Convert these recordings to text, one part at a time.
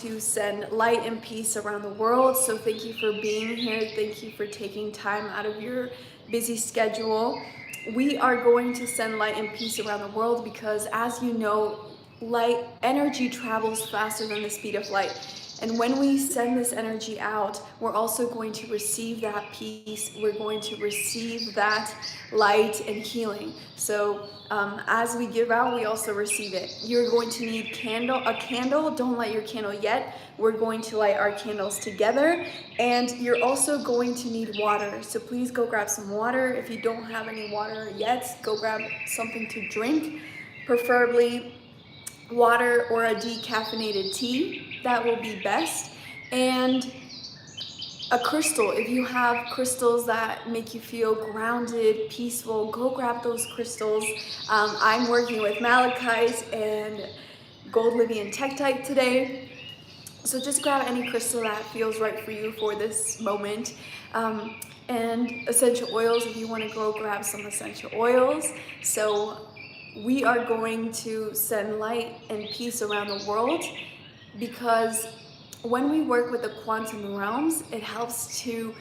to send light and peace around the world. So thank you for being here. Thank you for taking time out of your busy schedule. We are going to send light and peace around the world because, as you know, light energy travels faster than the speed of light. And when we send this energy out, we're also going to receive that peace. We're going to receive that light and healing. So as we give out, we also receive it. You're going to need a candle. Don't light your candle yet. We're going to light our candles together. And you're also going to need water. So please go grab some water. If you don't have any water yet, go grab something to drink, preferably water or a decaffeinated tea. That will be best. And a crystal. If you have crystals that make you feel grounded, peaceful, go grab those crystals. I'm working with malachite and gold Lydian tektite today. So just grab any crystal that feels right for you for this moment. And essential oils, if you want to go grab some essential oils. So we are going to send light and peace around the world because when we work with the quantum realms, it helps to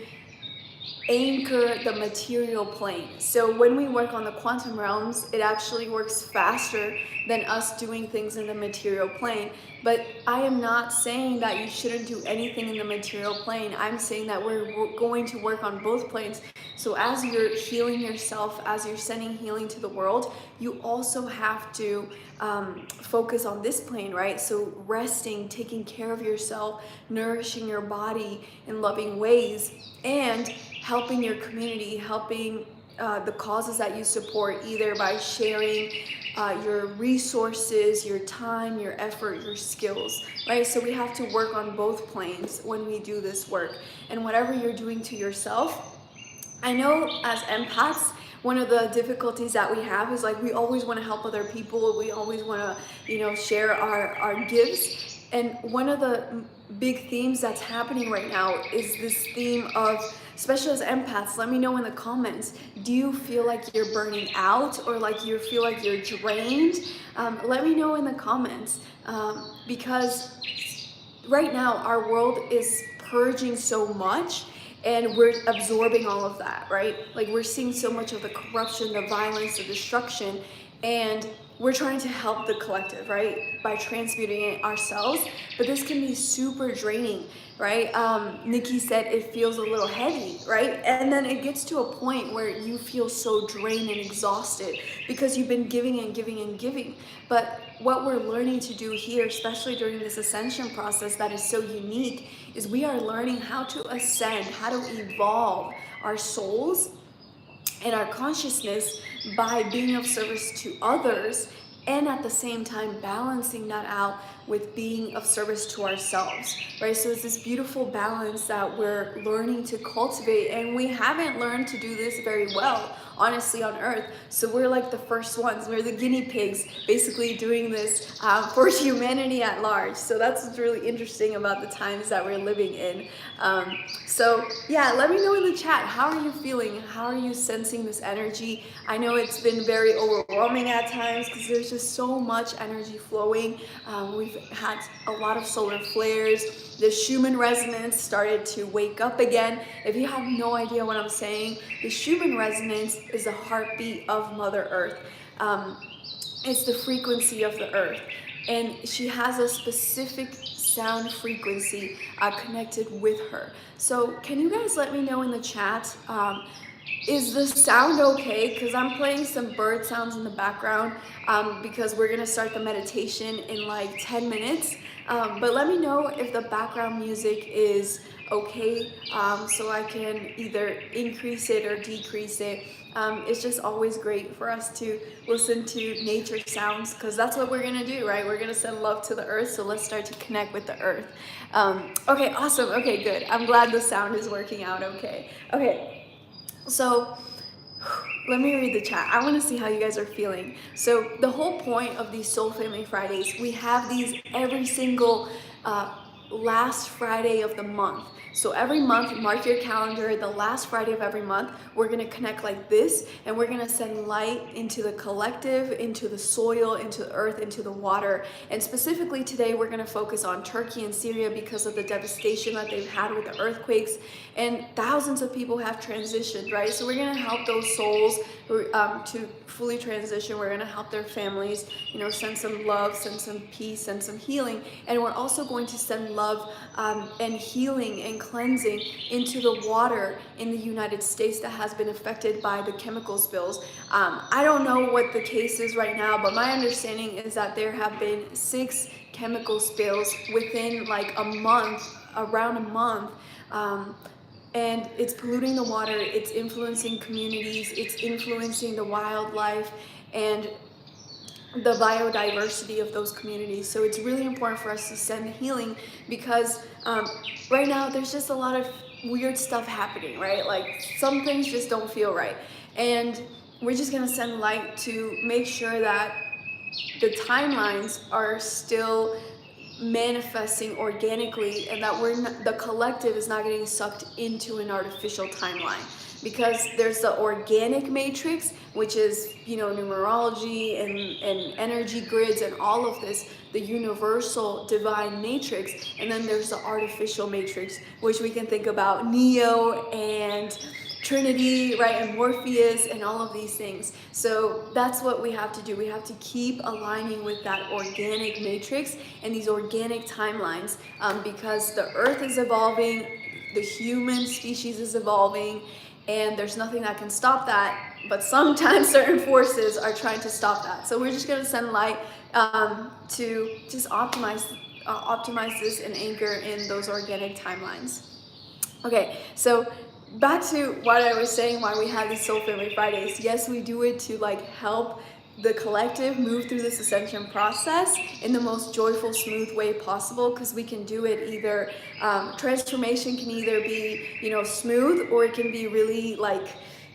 anchor the material plane. So when we work on the quantum realms, it actually works faster than us doing things in the material plane. But I am not saying that you shouldn't do anything in the material plane. I'm saying that we're going to work on both planes. So as you're healing yourself, as you're sending healing to the world, you also have to focus on this plane, right? So resting, taking care of yourself, nourishing your body in loving ways, and helping your community, helping the causes that you support, either by sharing your resources, your time, your effort, your skills, right? So we have to work on both planes when we do this work. And whatever you're doing to yourself, I know as empaths, one of the difficulties that we have is like we always want to help other people. We always want to, share our gifts. And one of the big themes that's happening right now is this theme of, especially as empaths, let me know in the comments, do you feel like you're burning out or like you feel like you're drained? Let me know in the comments because right now our world is purging so much and we're absorbing all of that, right? Like we're seeing so much of the corruption, the violence, the destruction, and we're trying to help the collective, right? By transmuting it ourselves, but this can be super draining, right? Nikki said it feels a little heavy, right? And then it gets to a point where you feel so drained and exhausted because you've been giving and giving and giving. But what we're learning to do here, especially during this ascension process that is so unique, is we are learning how to ascend, how to evolve our souls and our consciousness by being of service to others, and at the same time balancing that out with being of service to ourselves, right? So it's this beautiful balance that we're learning to cultivate, and we haven't learned to do this very well, honestly, on Earth. So we're like the first ones. We're the guinea pigs, basically doing this for humanity at large. So that's what's really interesting about the times that we're living in. So yeah, let me know in the chat, how are you feeling? How are you sensing this energy? I know it's been very overwhelming at times because there's just so much energy flowing. We've had a lot of solar flares. The Schumann resonance started to wake up again. If you have no idea what I'm saying, the Schumann resonance is the heartbeat of Mother Earth. It's the frequency of the Earth. And she has a specific sound frequency connected with her. So can you guys let me know in the chat, is the sound okay? Because I'm playing some bird sounds in the background because we're gonna start the meditation in like 10 minutes. But let me know if the background music is okay, so I can either increase it or decrease it. It's just always great for us to listen to nature sounds because that's what we're gonna do, right? We're gonna send love to the earth, so let's start to connect with the earth. Okay, awesome. Okay, good. I'm glad the sound is working out okay. Okay. So let me read the chat. I want to see how you guys are feeling. So the whole point of these Soul Family Fridays, we have these every single last Friday of the month. So every month, mark your calendar, the last Friday of every month, we're gonna connect like this, and we're gonna send light into the collective, into the soil, into the earth, into the water. And specifically today, we're gonna focus on Turkey and Syria because of the devastation that they've had with the earthquakes. And thousands of people have transitioned, right? So we're gonna help those souls to fully transition. We're gonna help their families, send some love, send some peace, send some healing. And we're also going to send love and healing and cleansing into the water in the United States that has been affected by the chemical spills. I don't know what the case is right now, but my understanding is that there have been 6 chemical spills within like a month, around a month. And it's polluting the water, it's influencing communities, it's influencing the wildlife and the biodiversity of those communities. So it's really important for us to send healing because right now there's just a lot of weird stuff happening, right? Like some things just don't feel right. And we're just gonna send light to make sure that the timelines are still manifesting organically and that the collective is not getting sucked into an artificial timeline, because there's the organic matrix, which is numerology and energy grids and all of this, the universal divine matrix, and then there's the artificial matrix, which we can think about Neo and Trinity, right, and Morpheus and all of these things. So that's what we have to do. We have to keep aligning with that organic matrix and these organic timelines, because the earth is evolving, the human species is evolving, and there's nothing that can stop that, but sometimes certain forces are trying to stop that. So we're just going to send light to just optimize this and anchor in those organic timelines. Okay, so back to what I was saying, why we have these Soul Family Fridays. Yes, we do it to help the collective move through this ascension process in the most joyful, smooth way possible, because we can do it either, transformation can either be, smooth, or it can be really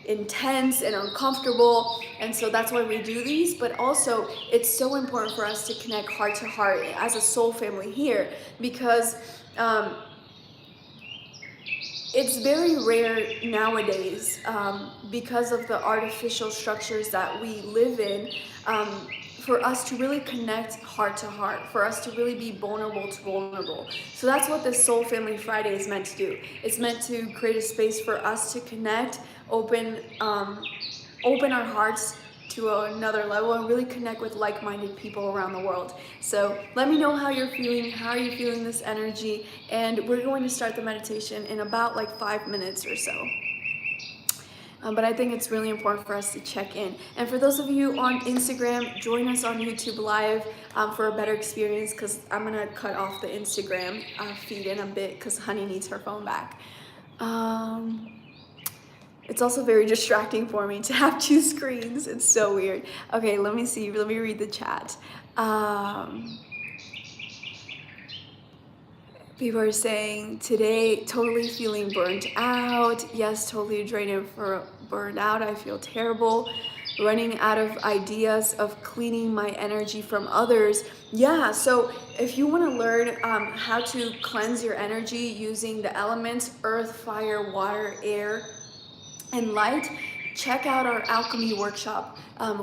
intense and uncomfortable. And so that's why we do these. But also it's so important for us to connect heart to heart as a soul family here, because it's very rare nowadays, because of the artificial structures that we live in, for us to really connect heart to heart, for us to really be vulnerable to vulnerable. So that's what this Soul Family Friday is meant to do. It's meant to create a space for us to connect, open our hearts to another level, and really connect with like-minded people around the world. So let me know how you're feeling, how are you feeling this energy, and we're going to start the meditation in about 5 minutes or so. But I think it's really important for us to check in. And for those of you on Instagram, join us on YouTube Live for a better experience, because I'm gonna cut off the Instagram feed in a bit because Honey needs her phone back. It's also very distracting for me to have 2 screens. It's so weird. Okay, let me see. Let me read the chat. People are saying, today, totally feeling burnt out. Yes, totally drained and burned out. I feel terrible. Running out of ideas of cleaning my energy from others. Yeah, so if you want to learn how to cleanse your energy using the elements, earth, fire, water, air, and light, check out our alchemy workshop.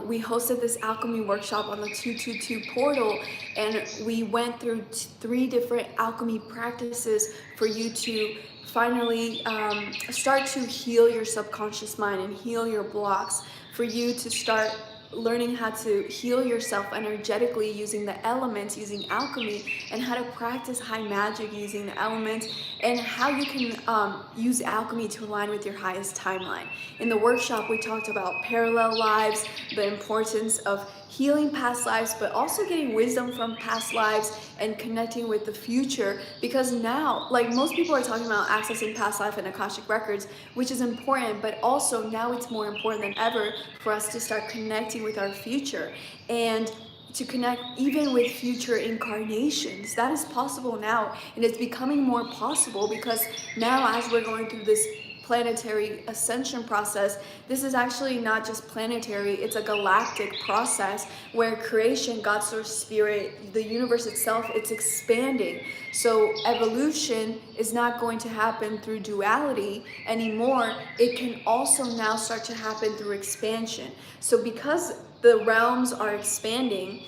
We hosted this alchemy workshop on the 222 portal, and we went through 3 different alchemy practices for you to finally start to heal your subconscious mind and heal your blocks, for you to start learning how to heal yourself energetically using the elements, using alchemy, and how to practice high magic using the elements, and how you can use alchemy to align with your highest timeline. In the workshop, we talked about parallel lives, the importance of healing past lives, but also getting wisdom from past lives and connecting with the future, because now, most people are talking about accessing past life and Akashic records, which is important, but also now it's more important than ever for us to start connecting with our future and to connect even with future incarnations. That is possible now, and it's becoming more possible because now, as we're going through this planetary ascension process. This is actually not just planetary, it's a galactic process where creation, God's source spirit, the universe itself, it's expanding. So evolution is not going to happen through duality anymore. It can also now start to happen through expansion. So because the realms are expanding,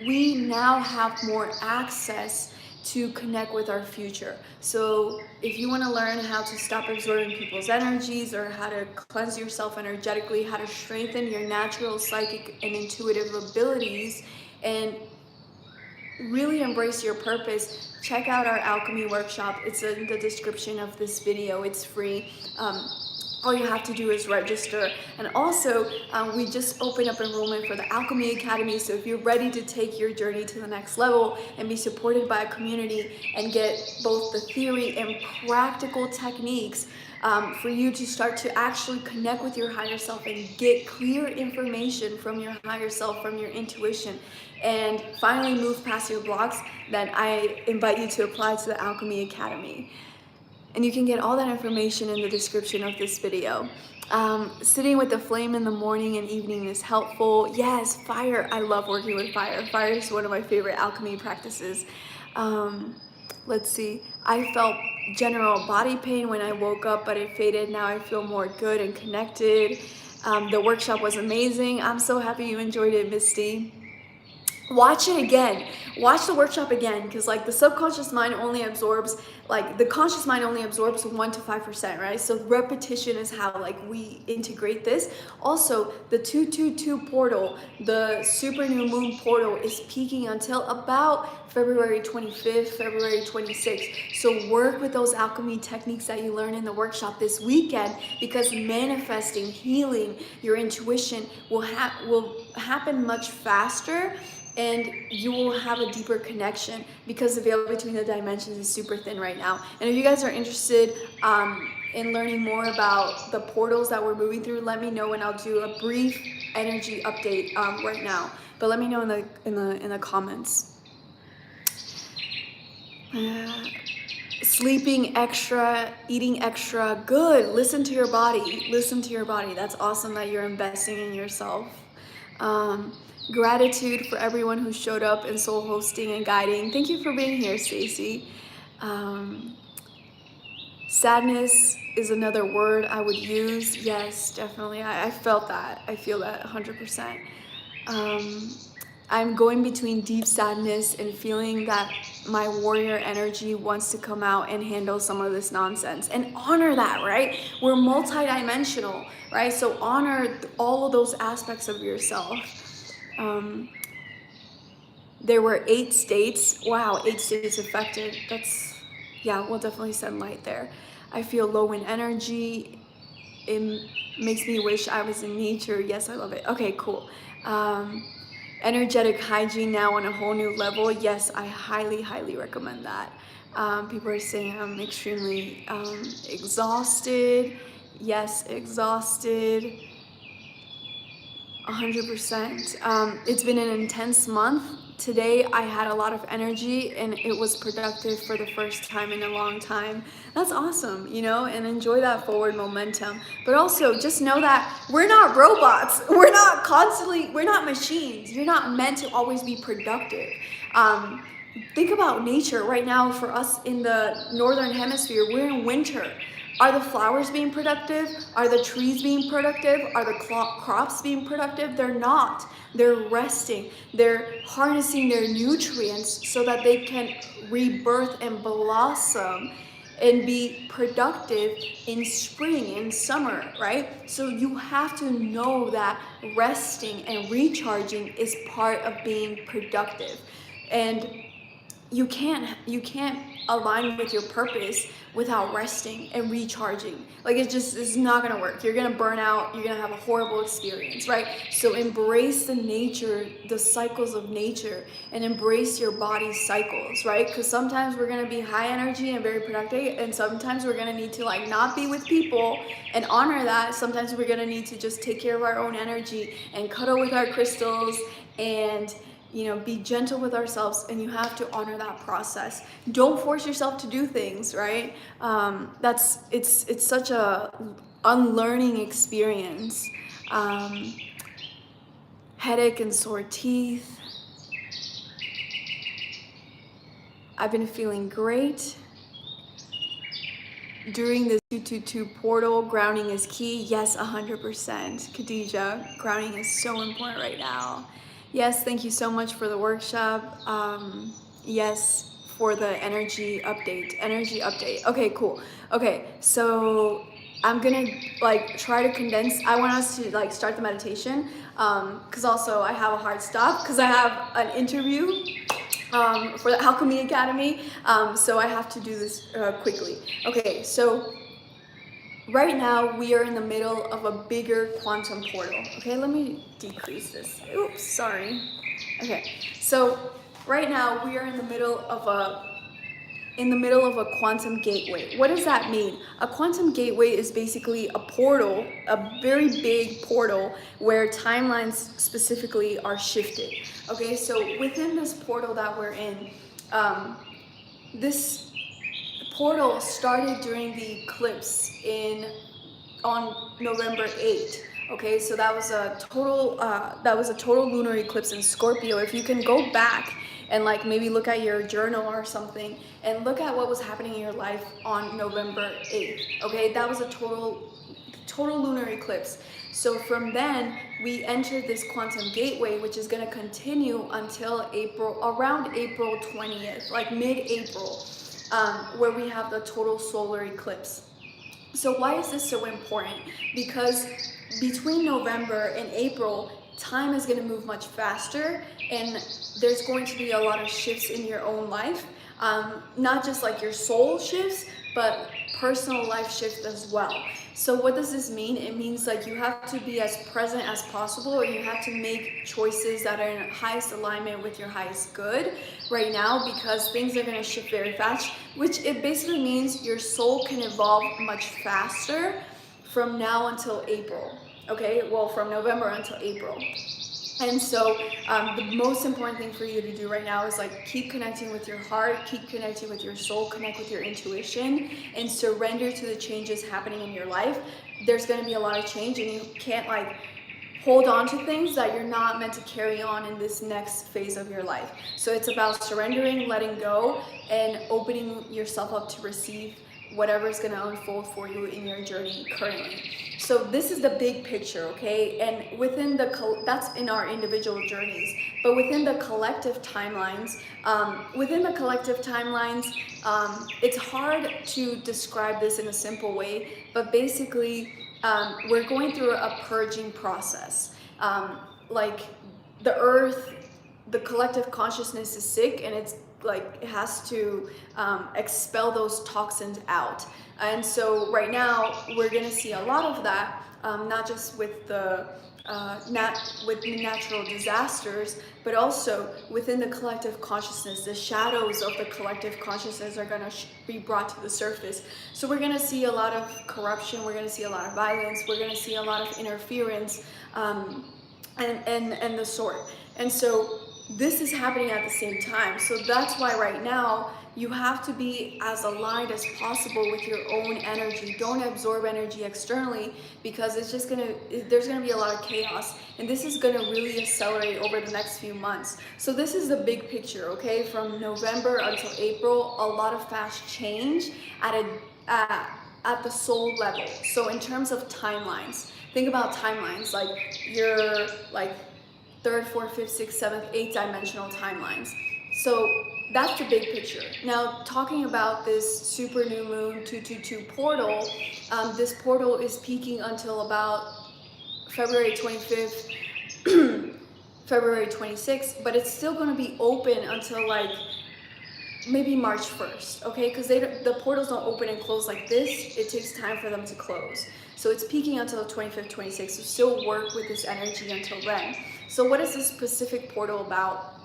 we now have more access to connect with our future. So if you want to learn how to stop absorbing people's energies, or how to cleanse yourself energetically, how to strengthen your natural psychic and intuitive abilities, and really embrace your purpose, check out our alchemy workshop. It's in the description of this video. It's free. All you have to do is register. And also, we just opened up enrollment for the Alchemy Academy. So if you're ready to take your journey to the next level and be supported by a community and get both the theory and practical techniques for you to start to actually connect with your higher self and get clear information from your higher self, from your intuition, and finally move past your blocks, then I invite you to apply to the Alchemy Academy. And you can get all that information in the description of this video. Sitting with the flame in the morning and evening is helpful. Yes, fire. I love working with fire. Fire is one of my favorite alchemy practices. Let's see. I felt general body pain when I woke up, but it faded. Now I feel more good and connected. The workshop was amazing. I'm so happy you enjoyed it, Misty. Watch it again. Watch the workshop again, because like the subconscious mind only absorbs, like the conscious mind only absorbs 1 to 5%, right? So repetition is how like we integrate this. Also, the 222 portal, the super new moon portal, is peaking until about February 25th, February 26th. So work with those alchemy techniques that you learn in the workshop this weekend, because manifesting, healing, your intuition will happen much faster, and you will have a deeper connection, because the veil between the dimensions is super thin right now. And if you guys are interested in learning more about the portals that we're moving through, let me know and I'll do a brief energy update right now. But let me know in the comments. Sleeping extra, eating extra, good. Listen to your body. Listen to your body. That's awesome that you're investing in yourself. Gratitude for everyone who showed up in soul hosting and guiding. Thank you for being here, Stacy. Sadness is another word I would use. Yes, definitely. I felt that. I feel that 100%. I'm going between deep sadness and feeling that my warrior energy wants to come out and handle some of this nonsense, and honor that, right? We're multidimensional, right? So honor all of those aspects of yourself. There were 8 states. Wow, 8 states affected. Yeah, we'll definitely send light there. I feel low in energy. It makes me wish I was in nature. Yes, I love it. Okay, cool. Energetic hygiene now on a whole new level. Yes, I highly, highly recommend that. People are saying I'm extremely exhausted. Yes, exhausted. 100%. It's been an intense month. Today I had a lot of energy and it was productive for the first time in a long time. That's awesome, you know, and enjoy that forward momentum. But also just know that we're not robots. We're not machines. You're not meant to always be productive. Think about nature right now. For us in the northern hemisphere, we're in winter. Are the flowers being productive? Are the trees being productive? Are the crops being productive? They're not. They're resting. They're harnessing their nutrients so that they can rebirth and blossom and be productive in spring, in summer, right? So you have to know that resting and recharging is part of being productive. And you can't align with your purpose without resting and recharging. Like it's not gonna work. You're gonna burn out, you're gonna have a horrible experience, right? So embrace the nature, the cycles of nature, and embrace your body's cycles, right? Because sometimes we're gonna be high energy and very productive, and sometimes we're gonna need to like not be with people and honor that. Sometimes we're gonna need to just take care of our own energy and cuddle with our crystals and be gentle with ourselves, and you have to honor that process. Don't force yourself to do things, right? It's such a unlearning experience. Um, Headache and sore teeth. I've been feeling great. During this 222 portal, grounding is key. Yes, 100%. Khadija, grounding is so important right now. Yes, thank you so much for the workshop. Yes, for the energy update. Energy update. Okay, cool. Okay, so I'm gonna try to condense. I want us to start the meditation, because also I have a hard stop because I have an interview for the Alchemy Academy, so I have to do this quickly. Okay, so right now we are in the middle of a bigger quantum portal. Okay, let me decrease this. Oops, sorry. Okay, so right now we are in the middle of a quantum gateway. What does that mean? A quantum gateway is basically a portal, a very big portal where timelines specifically are shifted. Okay, so within this portal that we're in, this portal started during the eclipse on November 8th. Okay, so that was a total lunar eclipse in Scorpio. If you can go back and maybe look at your journal or something and look at what was happening in your life on November 8th. Okay, that was a total lunar eclipse. So from then we entered this quantum gateway, which is going to continue until around April 20th, like mid-April, where we have the total solar eclipse. So why is this so important? Because between November and April, time is going to move much faster, and there's going to be a lot of shifts in your own life. Not just your soul shifts, but personal life shifts as well. So what does this mean? It means you have to be as present as possible, or you have to make choices that are in highest alignment with your highest good right now, because things are going to shift very fast, which it basically means your soul can evolve much faster from now until April. Okay, well, from November until April. And so the most important thing for you to do right now is keep connecting with your heart, keep connecting with your soul, connect with your intuition, and surrender to the changes happening in your life. There's going to be a lot of change, and you can't hold on to things that you're not meant to carry on in this next phase of your life. So it's about surrendering, letting go, and opening yourself up to receive whatever is going to unfold for you in your journey currently. So this is the big picture, okay? And within that's in our individual journeys, but within the collective timelines, it's hard to describe this in a simple way, but basically, we're going through a purging process. The earth, the collective consciousness is sick, and it's it has to expel those toxins out. And so right now we're going to see a lot of that, not just with the natural disasters, but also within the collective consciousness. The shadows of the collective consciousness are going to be brought to the surface. So we're going to see a lot of corruption, we're going to see a lot of violence, we're going to see a lot of interference, and the sort. And so this is happening at the same time. So that's why right now you have to be as aligned as possible with your own energy. Don't absorb energy externally, because it's just there's gonna be a lot of chaos, and this is gonna really accelerate over the next few months. So this is the big picture, okay? From November until April, a lot of fast change at the soul level. So in terms of timelines, think about timelines your third, fourth, fifth, sixth, seventh, eighth dimensional timelines. So that's the big picture. Now, talking about this super new moon 222 portal, this portal is peaking until about February 25th, February 26th, but it's still going to be open until maybe March 1st, okay? Because the portals don't open and close like this. It takes time for them to close. So it's peaking until the 25th, 26th. So still work with this energy until then. So what is this specific portal about?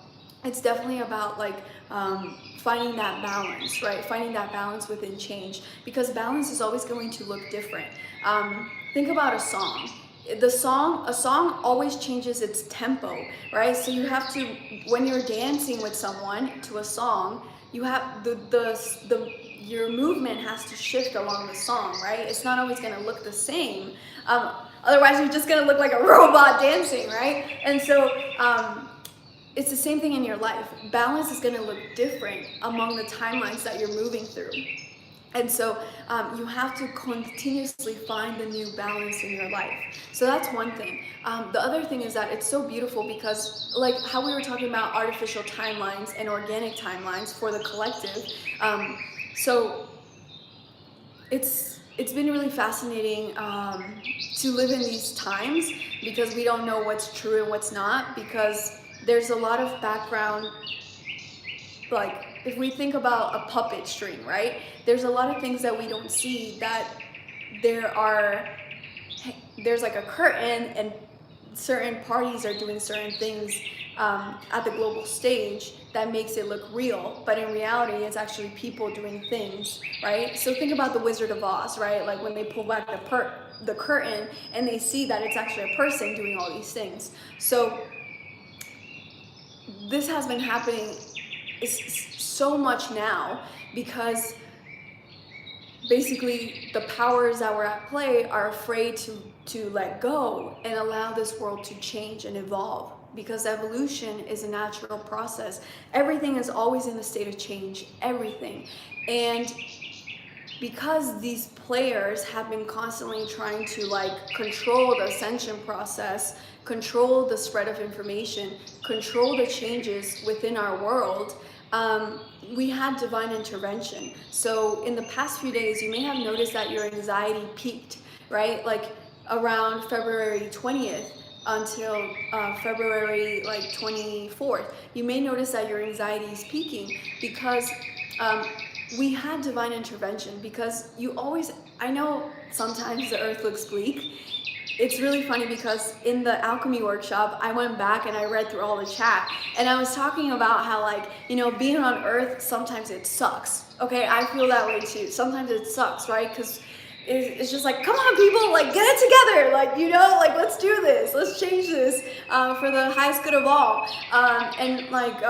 It's definitely about finding that balance, right? Finding that balance within change, because balance is always going to look different. Think about a song. a song always changes its tempo, right? So you have to, when you're dancing with someone to a song, you have your movement has to shift along the song, right? It's not always going to look the same. Otherwise, you're just going to look like a robot dancing, right? And so it's the same thing in your life. Balance is going to look different among the timelines that you're moving through. And so you have to continuously find the new balance in your life. So that's one thing. The other thing is that it's so beautiful because, like how we were talking about artificial timelines and organic timelines for the collective, so it's been really fascinating to live in these times because we don't know what's true and what's not, because there's a lot of background, like if we think about a puppet string, right? There's a lot of things that we don't see, that there's like a curtain and certain parties are doing certain things at the global stage that makes it look real, but in reality it's actually people doing things, right? So think about the Wizard of Oz, right? Like when they pull back the curtain and they see that it's actually a person doing all these things. So this has been happening so much now because basically the powers that were at play are afraid to let go and allow this world to change and evolve, because evolution is a natural process. Everything is always in a state of change, everything. And because these players have been constantly trying to like control the ascension process, control the spread of information, control the changes within our world, we had divine intervention. So in the past few days, you may have noticed that your anxiety peaked, right? Like around February 20th until February like 24th. You may notice that your anxiety is peaking because we had divine intervention, because I know sometimes the earth looks bleak. It's really funny because in the alchemy workshop, I went back and I read through all the chat, and I was talking about how, like, being on earth, sometimes it sucks. Okay, I feel that way too. Sometimes it sucks, right? Because it's just like, come on people, like get it together, like, like let's do this, let's change this for the highest good of all. And like,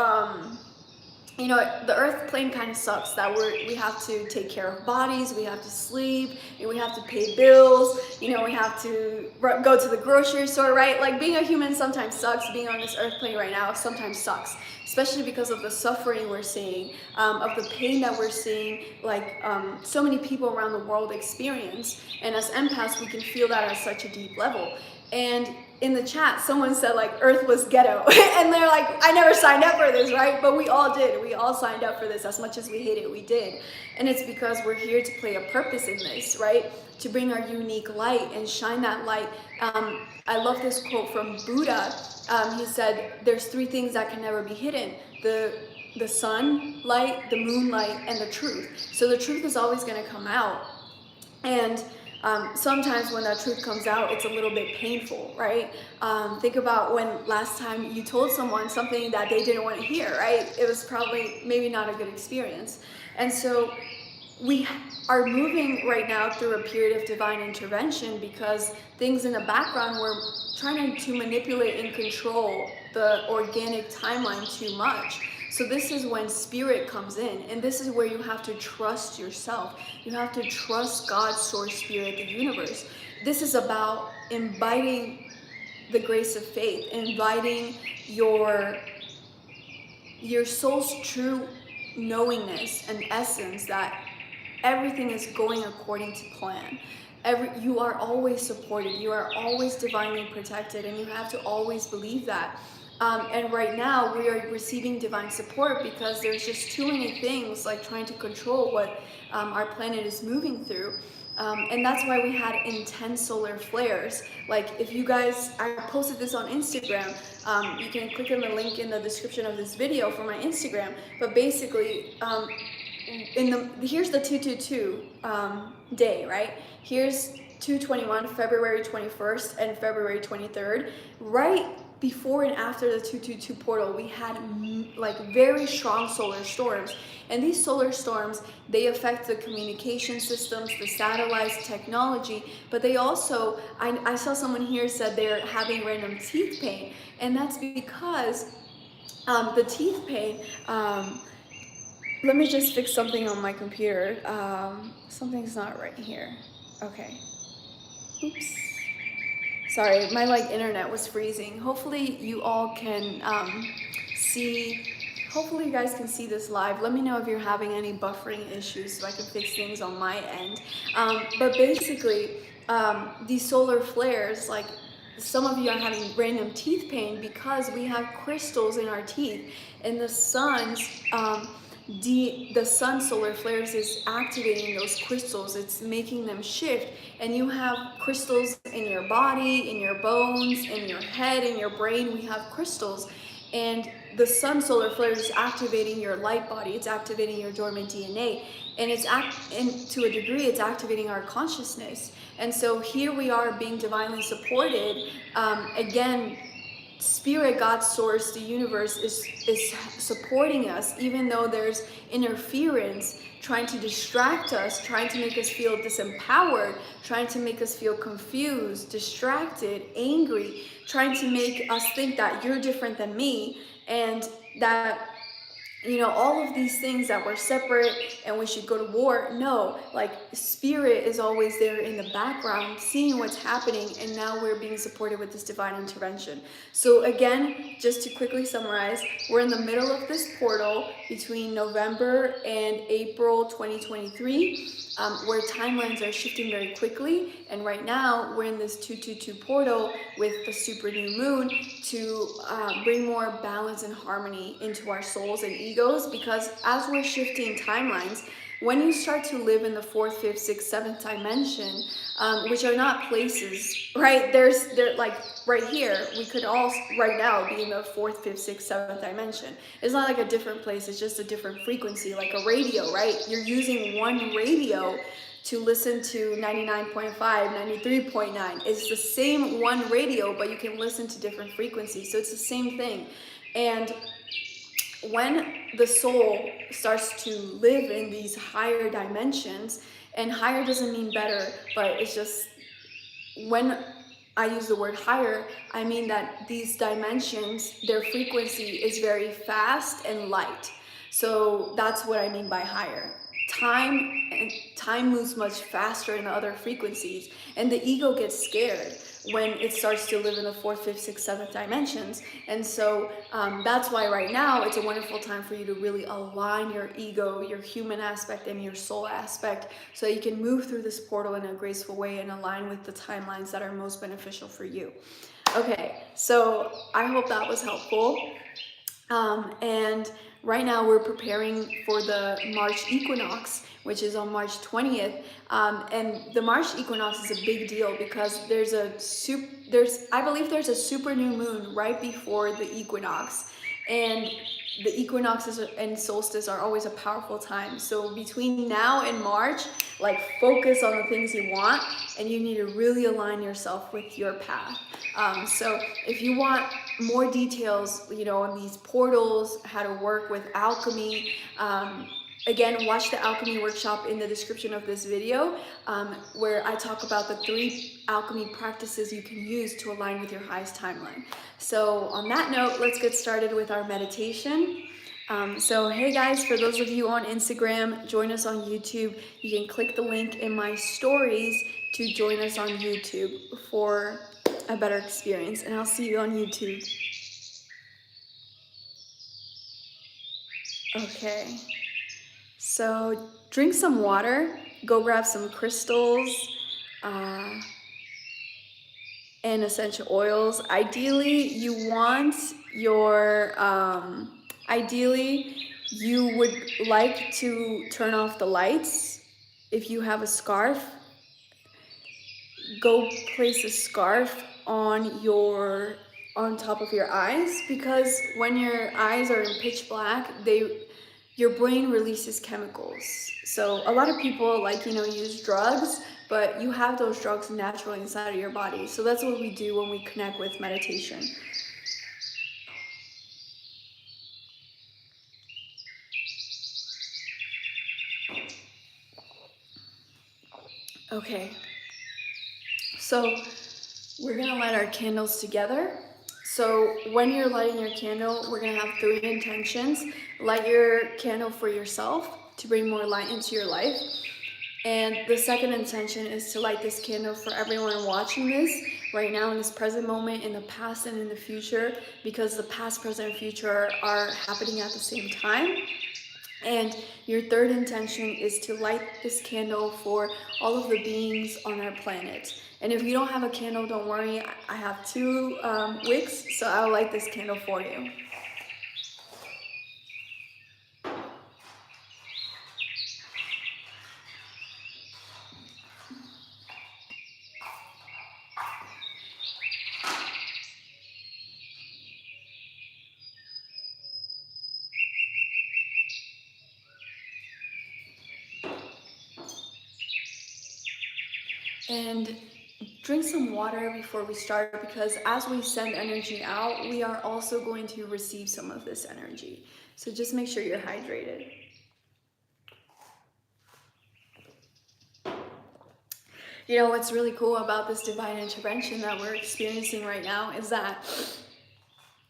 the earth plane kind of sucks that we have to take care of bodies, we have to sleep, and we have to pay bills, we have to go to the grocery store, right? Like being a human sometimes sucks. Being on this earth plane right now sometimes sucks, especially because of the suffering we're seeing, of the pain that we're seeing, like so many people around the world experience. And as empaths, we can feel that at such a deep level. And in the chat, someone said like earth was ghetto and they're like, I never signed up for this, right? But we all did. We all signed up for this. As much as we hate it, we did. And it's because we're here to play a purpose in this, right? To bring our unique light and shine that light. I love this quote from Buddha. He said, there's 3 things that can never be hidden: the sunlight, the moonlight, and the truth. So the truth is always going to come out. And sometimes when that truth comes out, it's a little bit painful, right? Think about when last time you told someone something that they didn't want to hear, right? It was probably maybe not a good experience. And so we are moving right now through a period of divine intervention, because things in the background were trying to manipulate and control the organic timeline too much. So this is when spirit comes in, and this is where you have to trust yourself. You have to trust God, source, spirit, the universe. This is about inviting the grace of faith, inviting your soul's true knowingness and essence that everything is going according to plan. You are always supported, you are always divinely protected, and you have to always believe that. And right now we are receiving divine support because there's just too many things like trying to control what our planet is moving through. And that's why we had intense solar flares. Like if you guys, I posted this on Instagram. You can click on the link in the description of this video for my Instagram. But basically, here's the 222 day, right? Here's 221, February 21st and February 23rd. Right before and after the 222 portal, we had like very strong solar storms. And these solar storms, they affect the communication systems, the satellites, technology, but they also, I saw someone here said they're having random teeth pain. And that's because the teeth pain, let me just fix something on my computer. Something's not right here. Okay. Oops. Sorry, my like internet was freezing. Hopefully you all can see, hopefully you guys can see this live. Let me know if you're having any buffering issues so I can fix things on my end. But basically, these solar flares, like some of you are having random teeth pain because we have crystals in our teeth, and the sun solar flares is activating those crystals. It's making them shift, and you have crystals in your body, in your bones, in your head, in your brain. We have crystals, and the sun solar flares is activating your light body. It's activating your dormant DNA, and and to a degree it's activating our consciousness. And so here we are being divinely supported. Again, spirit, God, source, the universe is supporting us, even though there's interference trying to distract us, trying to make us feel disempowered, trying to make us feel confused, distracted, angry, trying to make us think that you're different than me, and that, you know, all of these things that we're separate and we should go to war. No, like spirit is always there in the background, seeing what's happening, and now we're being supported with this divine intervention. So again, just to quickly summarize, we're in the middle of this portal between November and April 2023, where timelines are shifting very quickly. And right now we're in this 222 portal with the super new moon to bring more balance and harmony into our souls and egos, because as we're shifting timelines, when you start to live in the 4th, 5th, 6th, 7th dimension, which are not places, right? They're like right here, we could all right now be in the 4th, 5th, 6th, 7th dimension. It's not like a different place, it's just a different frequency, like a radio, right? You're using one radio to listen to 99.5, 93.9. It's the same one radio, but you can listen to different frequencies. So it's the same thing. And when the soul starts to live in these higher dimensions, and higher doesn't mean better, but it's just, when I use the word higher, I mean that these dimensions, their frequency is very fast and light. So that's what I mean by higher. Time moves much faster in the other frequencies, and the ego gets scared when it starts to live in the 4th, 5th, 6th, 7th dimensions. And so that's why right now it's a wonderful time for you to really align your ego, your human aspect, and your soul aspect, so you can move through this portal in a graceful way and align with the timelines that are most beneficial for you. Okay, so I hope that was helpful. And right now we're preparing for the March equinox, which is on March 20th. And the March equinox is a big deal because I believe there's a super new moon right before the equinox. And the equinoxes and solstice are always a powerful time. So between now and March, like focus on the things you want, and you need to really align yourself with your path. So if you want more details, you know, on these portals, how to work with alchemy, again, watch the alchemy workshop in the description of this video, where I talk about the 3 alchemy practices you can use to align with your highest timeline. So on that note, let's get started with our meditation. So hey guys, for those of you on Instagram, join us on YouTube. You can click the link in my stories to join us on YouTube for a better experience, and I'll see you on YouTube. Okay. So drink some water, go grab some crystals, and essential oils. Ideally, you would like to turn off the lights. If you have a scarf, go place a scarf on top of your eyes, because when your eyes are in pitch black, your brain releases chemicals. So a lot of people use drugs, but you have those drugs naturally inside of your body. So that's what we do when we connect with meditation. Okay, so we're gonna light our candles together. So when you're lighting your candle, we're gonna have three intentions. Light your candle for yourself to bring more light into your life. And the second intention is to light this candle for everyone watching this right now in this present moment, in the past and in the future, because the past, present, and future are happening at the same time. And your third intention is to light this candle for all of the beings on our planet. And if you don't have a candle, don't worry. I have two wicks, so I'll light this candle for you. And drink some water before we start, because as we send energy out, we are also going to receive some of this energy. So just make sure you're hydrated. You know, what's really cool about this divine intervention that we're experiencing right now is that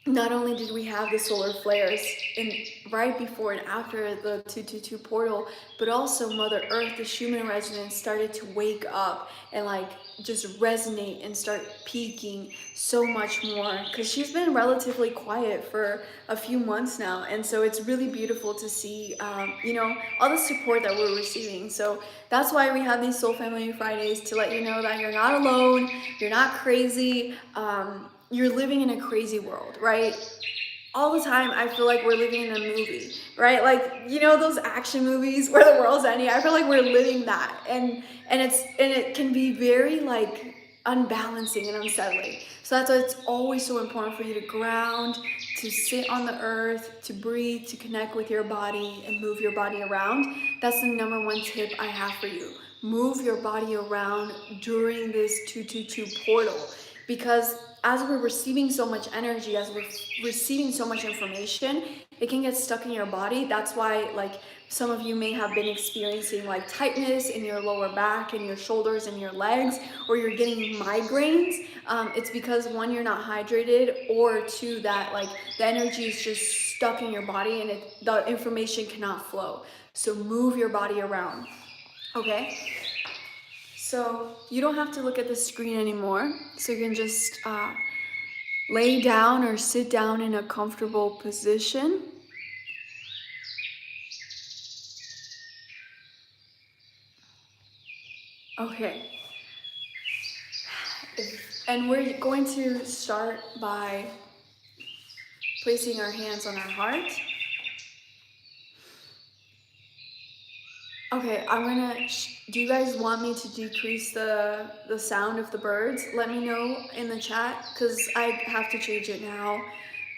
not only did we have the solar flares in right before and after the 222 portal, but also Mother Earth, the Schumann resonance, started to wake up and like just resonate and start peaking so much more, because she's been relatively quiet for a few months now. And so it's really beautiful to see, you know, all the support that we're receiving. So that's why we have these Soul Family Fridays, to let you know that you're not alone, you're not crazy. You're living in a crazy world, right? All the time I feel like we're living in a movie, right? Like, you know, those action movies where the world's ending. I feel like we're living that, and it can be very like unbalancing and unsettling. So that's why it's always so important for you to ground, to sit on the earth, to breathe, to connect with your body and move your body around. That's the number one tip I have for you. Move your body around during this 222 portal, because as we're receiving so much energy, as we're receiving so much information, it can get stuck in your body. That's why, like, some of you may have been experiencing like tightness in your lower back and your shoulders and your legs, or you're getting migraines. It's because one, you're not hydrated, or two, that like the energy is just stuck in your body and the information cannot flow. So move your body around, okay? So you don't have to look at the screen anymore. So you can just lay down or sit down in a comfortable position. Okay. And we're going to start by placing our hands on our heart. Okay, do you guys want me to decrease the sound of the birds? Let me know in the chat, because I have to change it now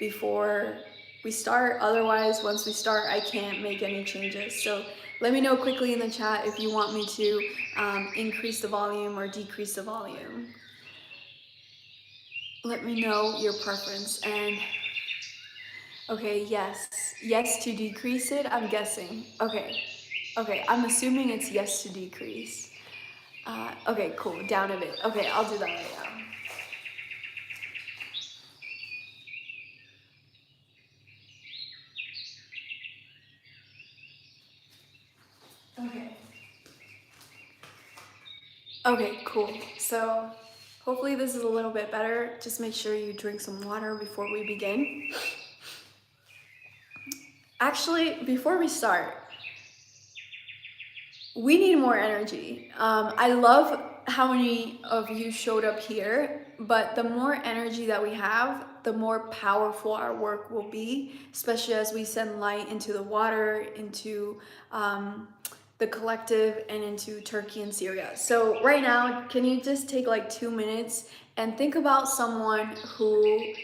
before we start. Otherwise, once we start, I can't make any changes. So let me know quickly in the chat if you want me to increase the volume or decrease the volume. Let me know your preference. And okay, yes to decrease it, I'm guessing. Okay, I'm assuming it's yes to decrease. Okay, cool, down a bit. Okay, I'll do that right now. Okay, cool. So hopefully this is a little bit better. Just make sure you drink some water before we begin. Actually, before we start, we need more energy. I love how many of you showed up here, but the more energy that we have, the more powerful our work will be, especially as we send light into the water, into the collective, and into Turkey and Syria. So right now, can you just take like 2 minutes and think about someone who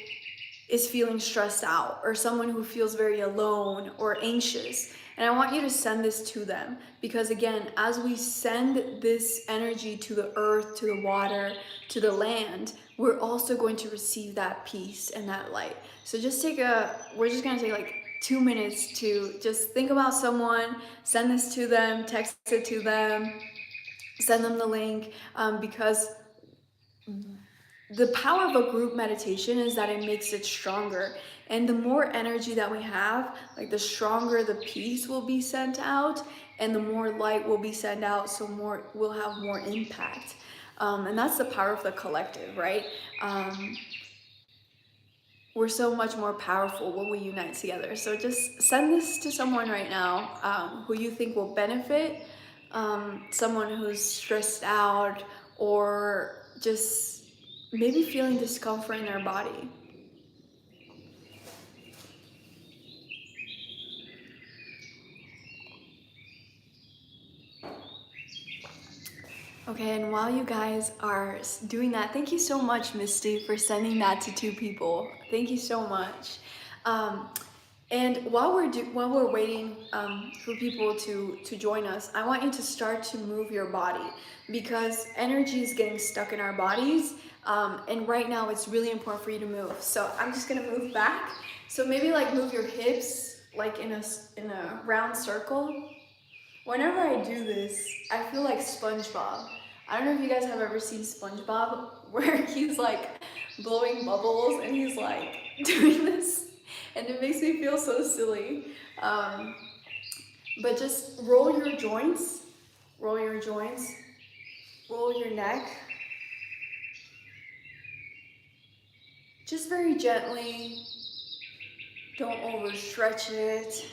is feeling stressed out, or someone who feels very alone or anxious. And I want you to send this to them, because again, as we send this energy to the earth, to the water, to the land, we're also going to receive that peace and that light. So we're just gonna take like 2 minutes to just think about someone, send this to them, text it to them, send them the link, because the power of a group meditation is that it makes it stronger. And the more energy that we have, like the stronger the peace will be sent out, and the more light will be sent out, so more we'll have more impact. And that's the power of the collective, right? We're so much more powerful when we unite together. So just send this to someone right now, who you think will benefit, someone who's stressed out or just maybe feeling discomfort in their body. Okay, and while you guys are doing that, thank you so much, Misty, for sending that to 2 people. Thank you so much. Um, and while we're waiting for people to join us, I want you to start to move your body, because energy is getting stuck in our bodies, and right now it's really important for you to move. So I'm just gonna move back. So maybe like move your hips like in a round circle. Whenever I do this, I feel like SpongeBob. I don't know if you guys have ever seen SpongeBob, where he's like blowing bubbles and he's like doing this, and it makes me feel so silly. But just roll your joints, roll your joints, roll your neck, just very gently. Don't overstretch it.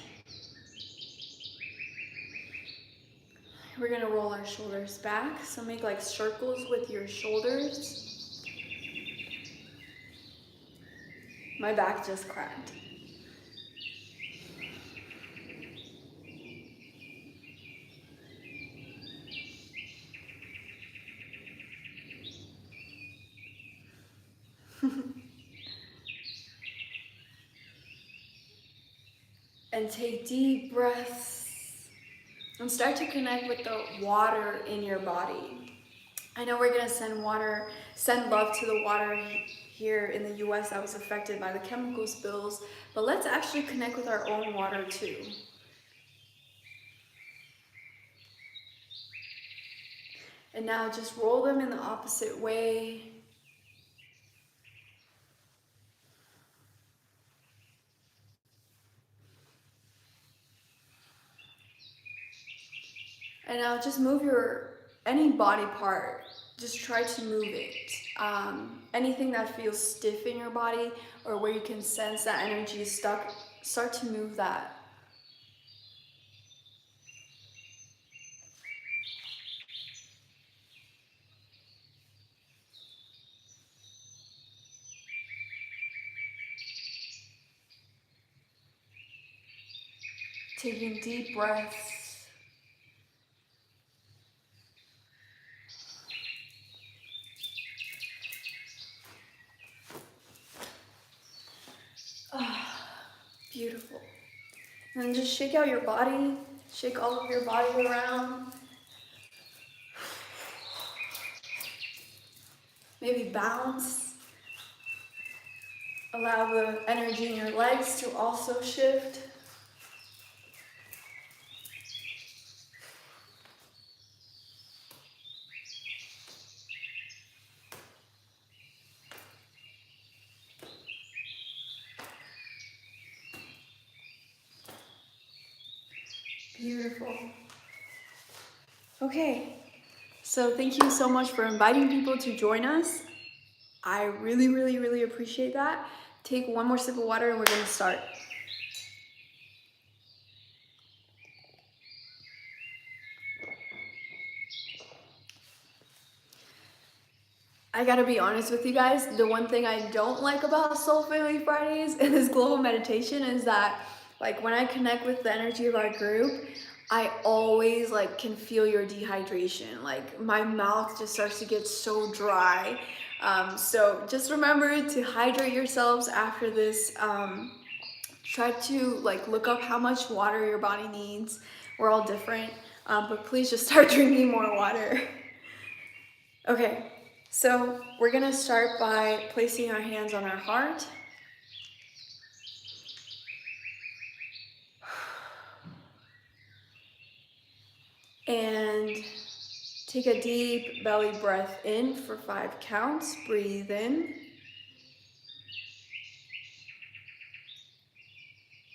We're gonna roll our shoulders back, so make like circles with your shoulders. My back just cracked. And take deep breaths and start to connect with the water in your body. I know we're gonna send love to the water here in the US that was affected by the chemical spills, but let's actually connect with our own water too. And now just roll them in the opposite way. And now just move any body part, just try to move it. Anything that feels stiff in your body or where you can sense that energy is stuck, start to move that. Taking deep breaths. Beautiful. And just shake out your body, shake all of your body around. Maybe bounce. Allow the energy in your legs to also shift. Beautiful. Okay, so thank you so much for inviting people to join us. I really, really, really appreciate that. Take one more sip of water and we're gonna start. I gotta be honest with you guys, the one thing I don't like about Soul Family Fridays and this global meditation is that, like, when I connect with the energy of our group, I always like can feel your dehydration. Like my mouth just starts to get so dry. So just remember to hydrate yourselves after this. Try to like look up how much water your body needs. We're all different, but please just start drinking more water. Okay, so we're gonna start by placing our hands on our heart. And Take a deep belly breath in for 5 counts. Breathe in.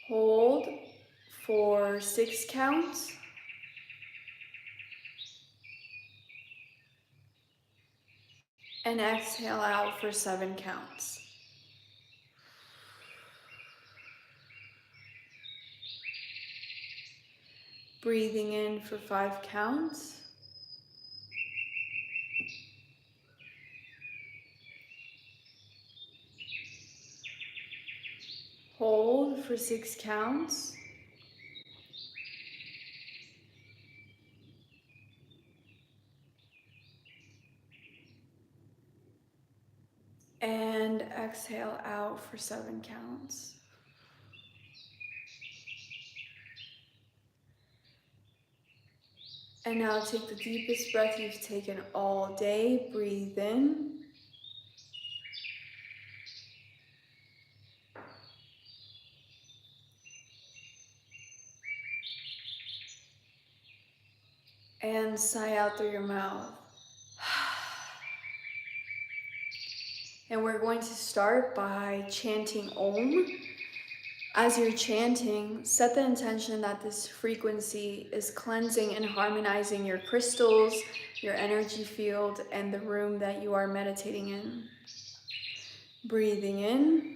Hold for 6 counts. And exhale out for 7 counts. Breathing in for 5 counts. Hold for 6 counts. And exhale out for 7 counts. And now take the deepest breath you've taken all day. Breathe in. And sigh out through your mouth. And we're going to start by chanting Om. As you're chanting, set the intention that this frequency is cleansing and harmonizing your crystals, your energy field, and the room that you are meditating in. Breathing in.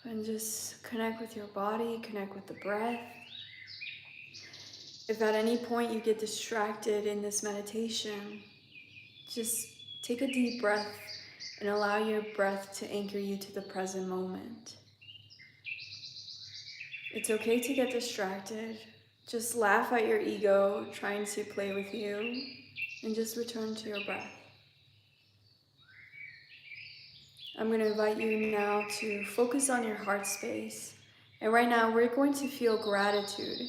And just connect with your body, connect with the breath. If at any point you get distracted in this meditation, just take a deep breath and allow your breath to anchor you to the present moment. It's okay to get distracted. Just laugh at your ego trying to play with you and just return to your breath. I'm going to invite you now to focus on your heart space. And right now we're going to feel gratitude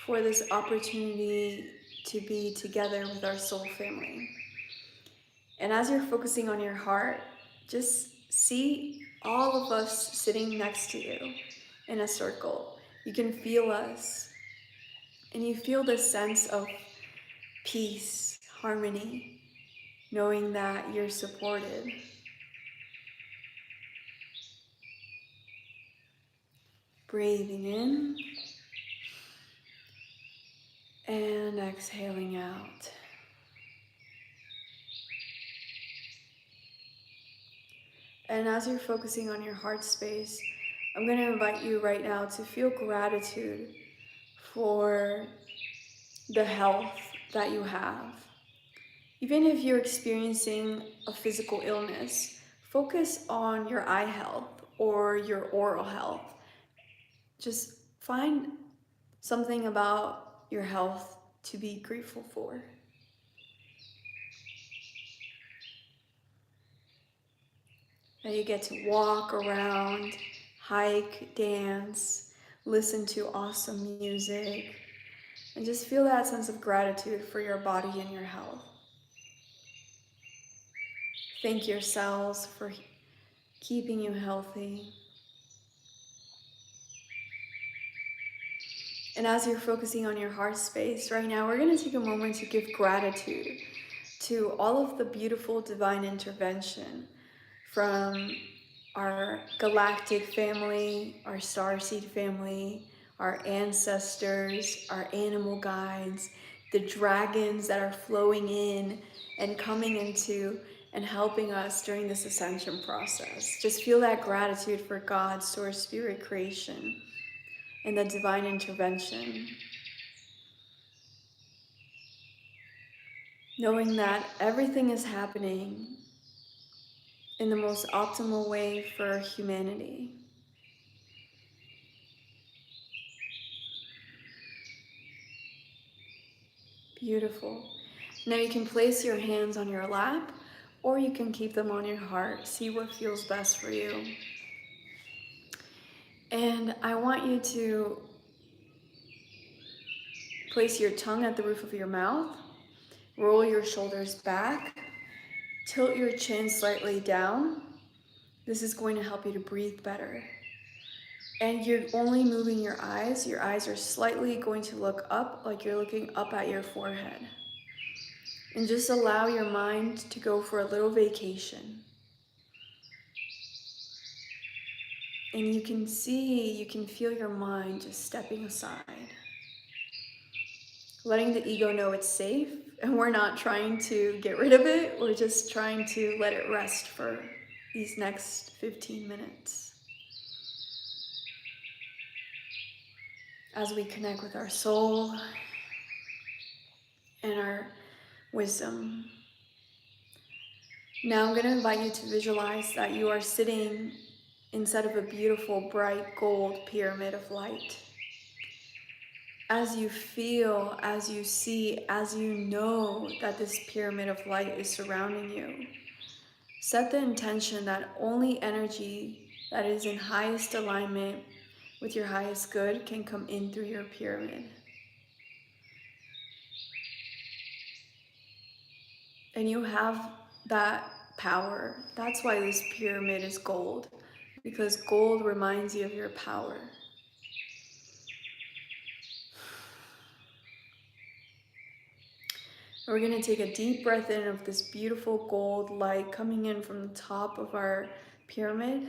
for this opportunity to be together with our soul family. And as you're focusing on your heart, just see all of us sitting next to you in a circle. You can feel us, and you feel this sense of peace, harmony, knowing that you're supported. Breathing in and exhaling out. And as you're focusing on your heart space, I'm going to invite you right now to feel gratitude for the health that you have. Even if you're experiencing a physical illness, focus on your eye health or your oral health. Just find something about your health to be grateful for. That you get to walk around, hike, dance, listen to awesome music, and just feel that sense of gratitude for your body and your health. Thank your cells for keeping you healthy. And as you're focusing on your heart space right now, we're going to take a moment to give gratitude to all of the beautiful divine intervention from our galactic family, our starseed family, our ancestors, our animal guides, the dragons that are flowing in and coming into and helping us during this ascension process. Just feel that gratitude for God, source, spirit, creation. and the divine intervention. Knowing that everything is happening in the most optimal way for humanity. Beautiful. Now you can place your hands on your lap, or you can keep them on your heart. See what feels best for you. And I want you to place your tongue at the roof of your mouth, roll your shoulders back, tilt your chin slightly down. This is going to help you to breathe better. And you're only moving your eyes. Your eyes are slightly going to look up, like you're looking up at your forehead. And just allow your mind to go for a little vacation. And you can feel your mind just stepping aside. Letting the ego know it's safe, and we're not trying to get rid of it. We're just trying to let it rest for these next 15 minutes. As we connect with our soul and our wisdom. Now I'm going to invite you to visualize that you are sitting inside of a beautiful, bright gold pyramid of light. As you feel, as you see, as you know that this pyramid of light is surrounding you, set the intention that only energy that is in highest alignment with your highest good can come in through your pyramid. And you have that power. That's why this pyramid is gold, because gold reminds you of your power. We're going to take a deep breath in of this beautiful gold light coming in from the top of our pyramid.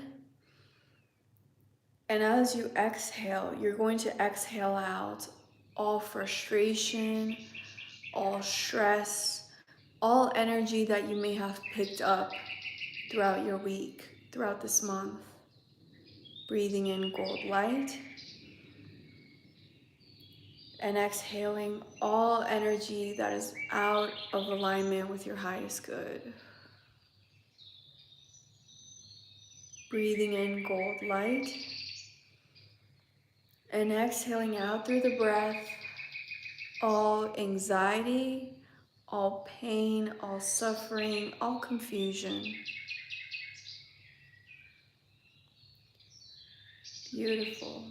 And as you exhale, you're going to exhale out all frustration, all stress, all energy that you may have picked up throughout your week, throughout this month. Breathing in gold light. And exhaling all energy that is out of alignment with your highest good. Breathing in gold light. And exhaling out through the breath all anxiety, all pain, all suffering, all confusion. Beautiful.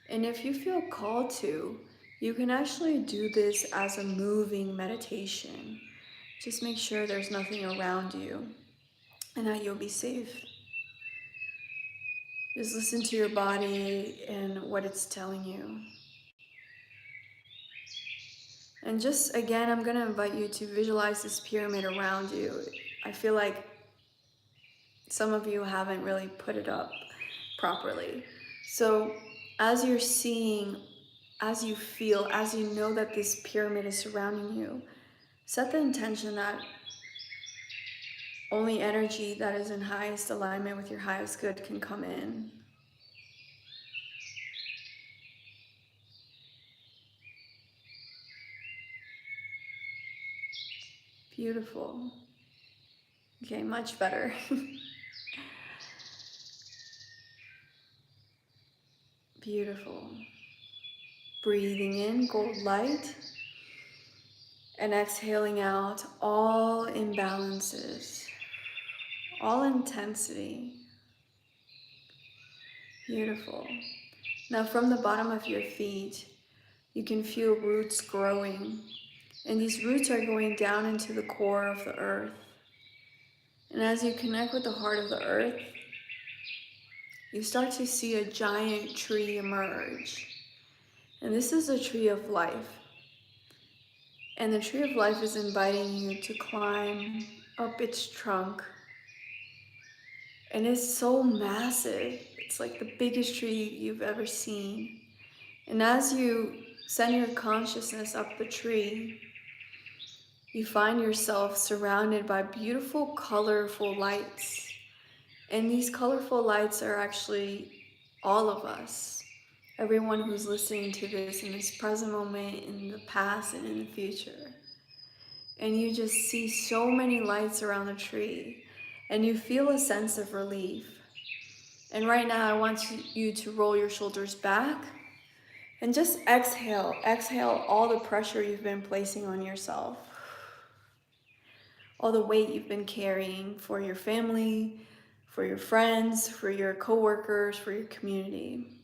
And if you feel called to, you can actually do this as a moving meditation. Just make sure there's nothing around you and that you'll be safe. Just listen to your body and what it's telling you. And just again, I'm going to invite you to visualize this pyramid around you. I feel like some of you haven't really put it up properly. So as you're seeing, as you feel, as you know that this pyramid is surrounding you, set the intention that only energy that is in highest alignment with your highest good can come in. Beautiful. Okay, much better. Beautiful. Breathing in gold light and exhaling out all imbalances, all intensity. Beautiful. Now from the bottom of your feet, you can feel roots growing, and these roots are going down into the core of the earth. And as you connect with the heart of the earth, you start to see a giant tree emerge. And this is a tree of life. And the tree of life is inviting you to climb up its trunk. And it's so massive. It's like the biggest tree you've ever seen. And as you send your consciousness up the tree, you find yourself surrounded by beautiful, colorful lights. And these colorful lights are actually all of us. everyone who's listening to this in this present moment, in the past, and in the future. And you just see so many lights around the tree, and you feel a sense of relief. And right now, I want you to roll your shoulders back and just exhale. Exhale all the pressure you've been placing on yourself, all the weight you've been carrying for your family, for your friends, for your coworkers, for your community.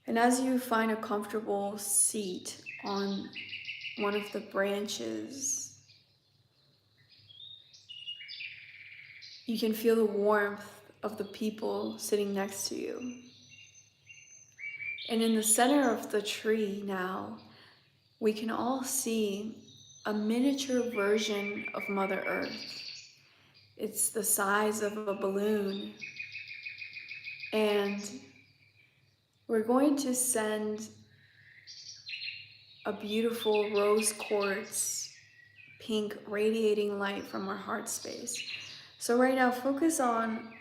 And as you find a comfortable seat on one of the branches, you can feel the warmth of the people sitting next to you. And in the center of the tree now, we can all see a miniature version of Mother Earth. It's the size of a balloon. And we're going to send a beautiful rose quartz pink radiating light from our heart space. So right now, focus on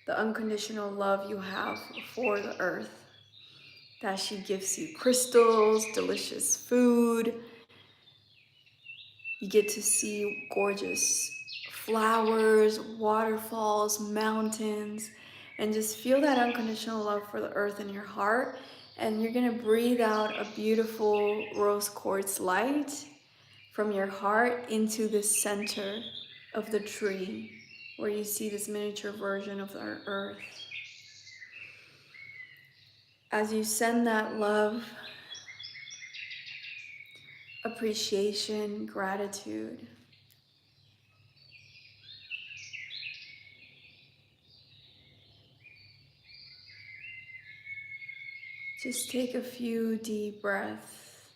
the unconditional love you have for the earth, that she gives you crystals, delicious food. You get to see gorgeous flowers, waterfalls, mountains, and just feel that unconditional love for the earth in your heart. And you're gonna breathe out a beautiful rose quartz light from your heart into the center of the tree, where you see this miniature version of our earth. As you send that love, appreciation, gratitude, just take a few deep breaths,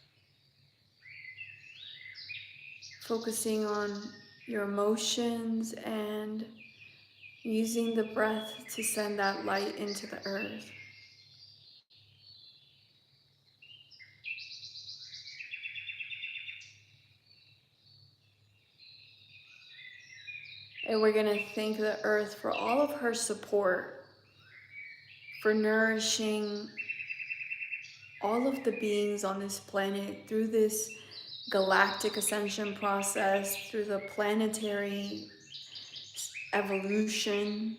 focusing on your emotions and using the breath to send that light into the earth. And we're going to thank the earth for all of her support, for nourishing all of the beings on this planet through this galactic ascension process, through the planetary evolution.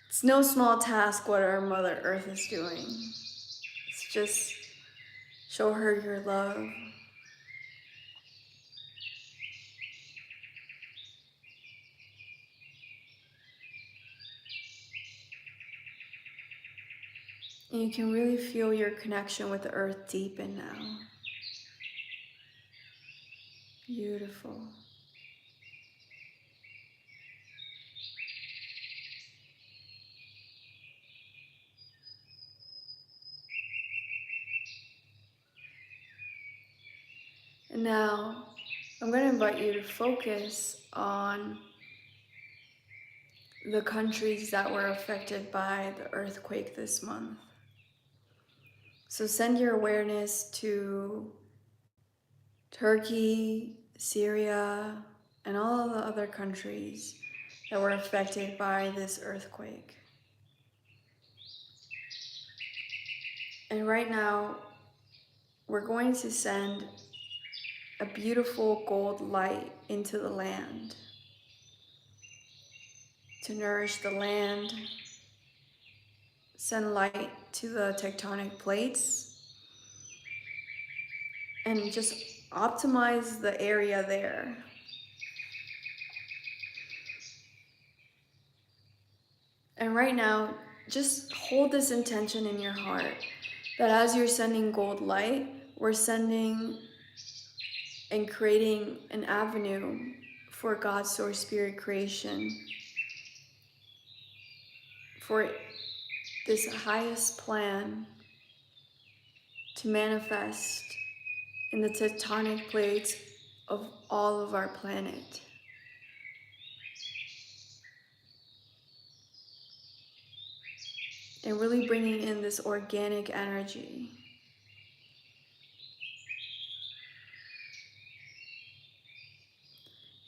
It's no small task what our Mother Earth is doing. It's just show her your love. And you can really feel your connection with the earth deepen now. Beautiful. And now I'm going to invite you to focus on the countries that were affected by the earthquake this month. So send your awareness to Turkey, Syria, and all the other countries that were affected by this earthquake. And right now, we're going to send a beautiful gold light into the land to nourish the land, send light to the tectonic plates, and just optimize the area there. And right now, just hold this intention in your heart that as you're sending gold light, we're sending and creating an avenue for God's source spirit creation, for this highest plan to manifest in the tectonic plates of all of our planet. And really bringing in this organic energy.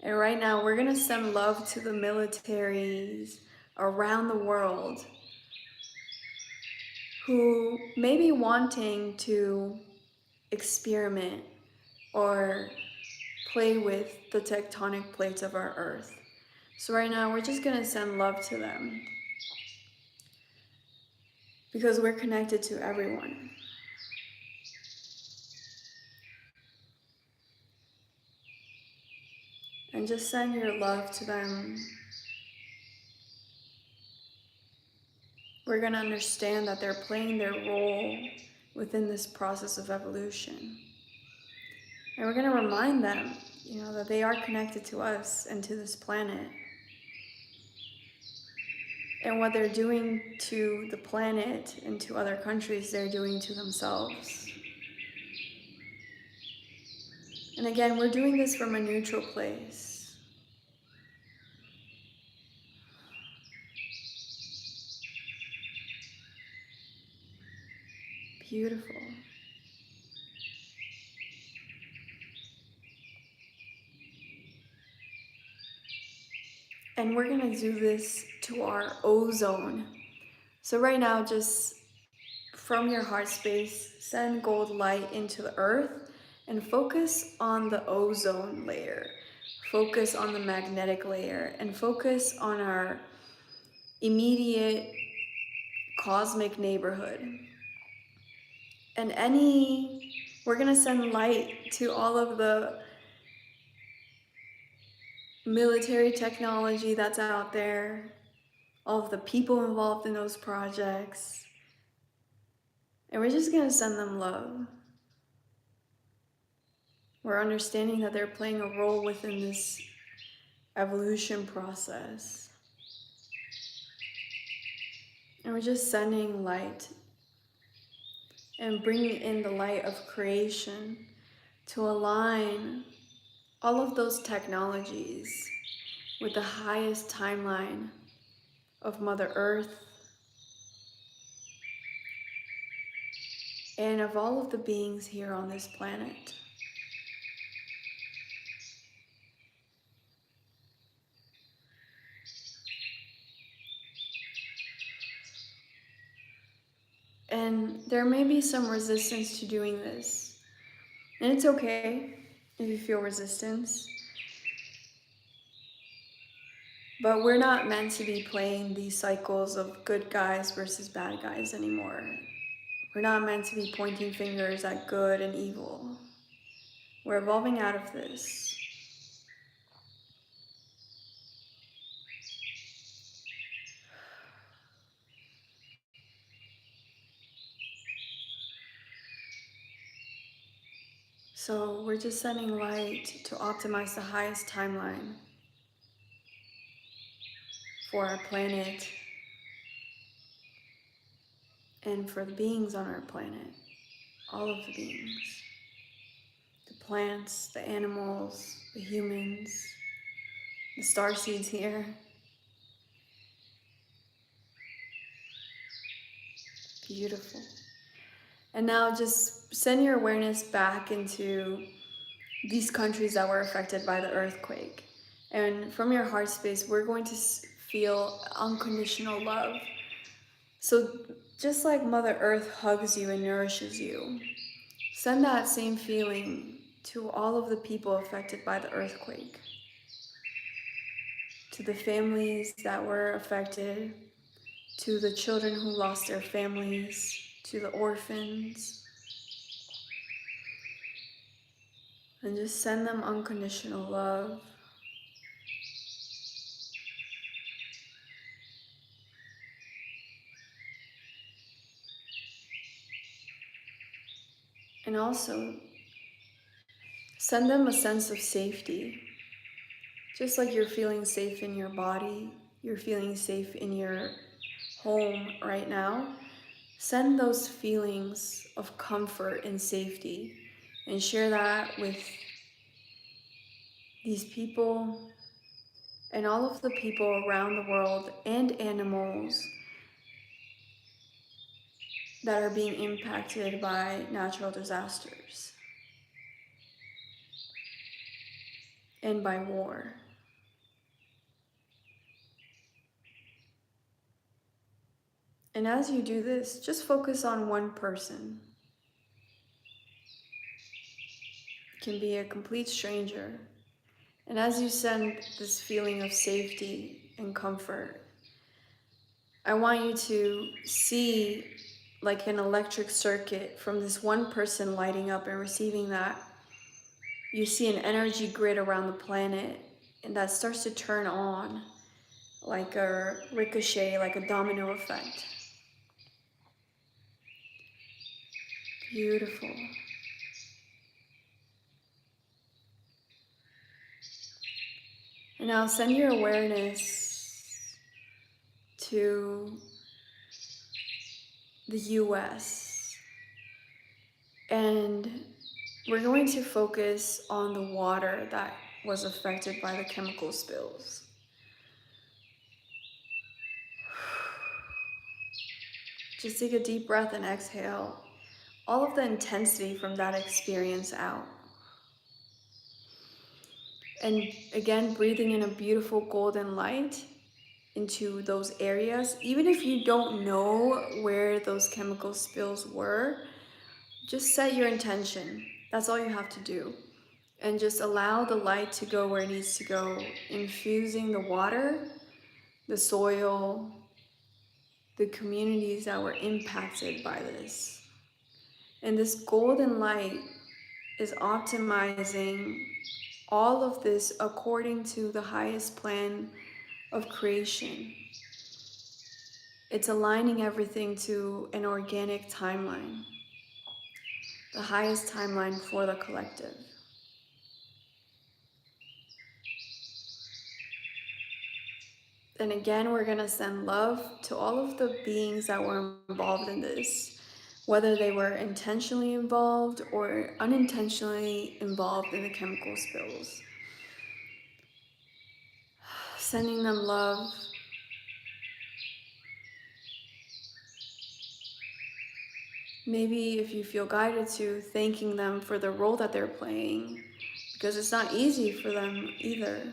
And right now, we're going to send love to the militaries, around the world who may be wanting to experiment or play with the tectonic plates of our earth. So right now we're just going to send love to them because we're connected to everyone. And just send your love to them. We're going to understand that they're playing their role within this process of evolution. And we're going to remind them, that they are connected to us and to this planet. And what they're doing to the planet and to other countries, they're doing to themselves. And again, we're doing this from a neutral place. Beautiful. And we're gonna do this to our ozone. So right now, just from your heart space, send gold light into the earth and focus on the ozone layer. Focus on the magnetic layer and focus on our immediate cosmic neighborhood. And we're gonna send light to all of the military technology that's out there, all of the people involved in those projects. And we're just gonna send them love. We're understanding that they're playing a role within this evolution process. And we're just sending light and bringing in the light of creation to align all of those technologies with the highest timeline of Mother Earth and of all of the beings here on this planet. And there may be some resistance to doing this. And it's okay if you feel resistance. But we're not meant to be playing these cycles of good guys versus bad guys anymore. We're not meant to be pointing fingers at good and evil. We're evolving out of this. So we're just sending light to optimize the highest timeline for our planet and for the beings on our planet, all of the beings, the plants, the animals, the humans, the starseeds here. Beautiful. And now just send your awareness back into these countries that were affected by the earthquake. And from your heart space, we're going to feel unconditional love. So just like Mother Earth hugs you and nourishes you, send that same feeling to all of the people affected by the earthquake, to the families that were affected, to the children who lost their families, to the orphans. And just send them unconditional love. And also, send them a sense of safety. Just like you're feeling safe in your body, you're feeling safe in your home right now, send those feelings of comfort and safety and share that with these people and all of the people around the world and animals that are being impacted by natural disasters and by war. And as you do this, just focus on one person. It can be a complete stranger. And as you send this feeling of safety and comfort, I want you to see like an electric circuit from this one person lighting up and receiving that. You see an energy grid around the planet, and that starts to turn on like a ricochet, like a domino effect. Beautiful. And now send your awareness to the US. And we're going to focus on the water that was affected by the chemical spills. Just take a deep breath and exhale all of the intensity from that experience out. And again, breathing in a beautiful golden light into those areas. Even if you don't know where those chemical spills were, just set your intention. That's all you have to do. And just allow the light to go where it needs to go, infusing the water, the soil, the communities that were impacted by this. And this golden light is optimizing all of this according to the highest plan of creation. It's aligning everything to an organic timeline, the highest timeline for the collective. And again, we're going to send love to all of the beings that were involved in this, whether they were intentionally involved or unintentionally involved in the chemical spills. Sending them love. Maybe if you feel guided to, thanking them for the role that they're playing, because it's not easy for them either.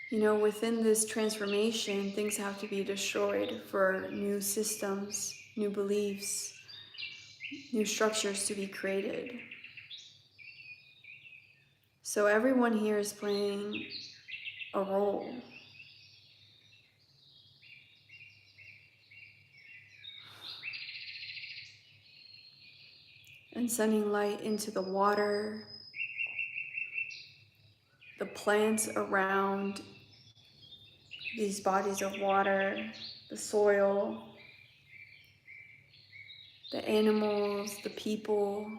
You know, within this transformation, things have to be destroyed for new systems, new beliefs, new structures to be created. So everyone here is playing a role. And sending light into the water, the plants around these bodies of water, the soil, the animals, the people.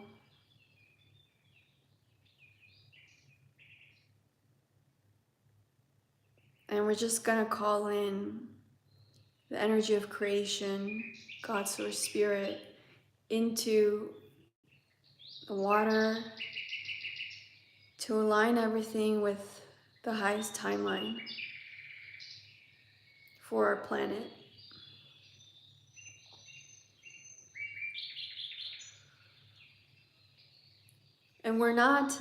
And we're just gonna call in the energy of creation, God's Source Spirit, into the water to align everything with the highest timeline for our planet. And we're not